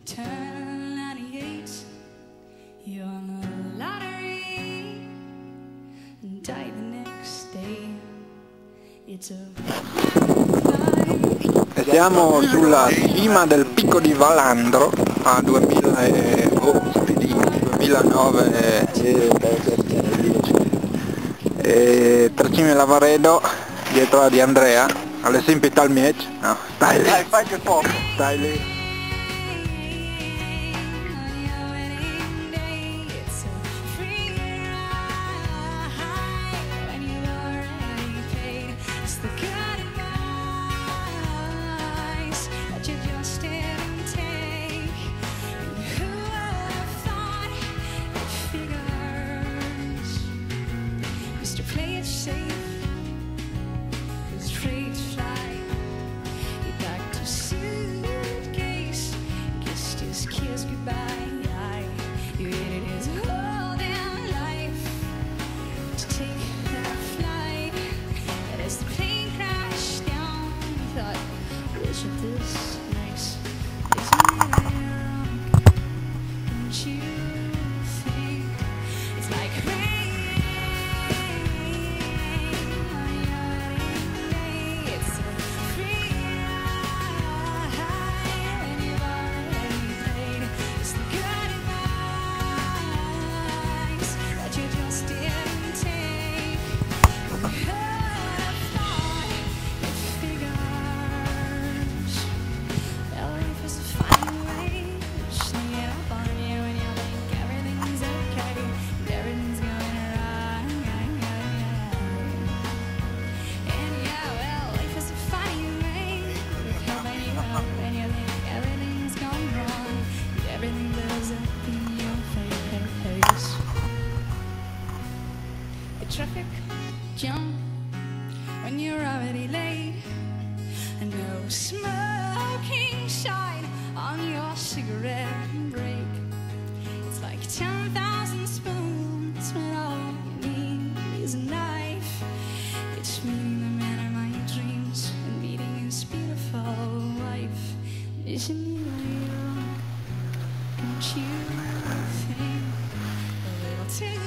turn 98, you won the lottery and die the next day. It's a Siamo sulla cima del picco di Valandro a 2009 e Tracime Lavaredo dietro a Di Andrea, all'esempio Talmiec. No, stai lì. Dai, fai che poco. Stai lì. Play it safe, his trades fly. He packed his suitcase, kissed his kids goodbye. He waited his whole damn life to take that flight. And as the plane crashed down, he thought, wasn't this nice? Isn't it ironic? Don't you think it's like rain? Traffic jam when you're already late, and no smoking sign on your cigarette break. It's like 10,000 spoons when all you need is a knife. It's meeting the man of my dreams and meeting his beautiful wife. Isn't it ironic? Don't you think a little too?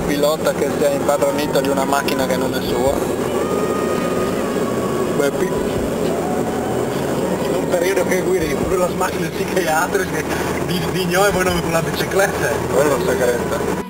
Pilota che si è impadronito di una macchina che non è sua. Beppi. In un periodo che guidi pure la macchina psichiatrica di noi vanno con la bicicletta. Quello è il segreto.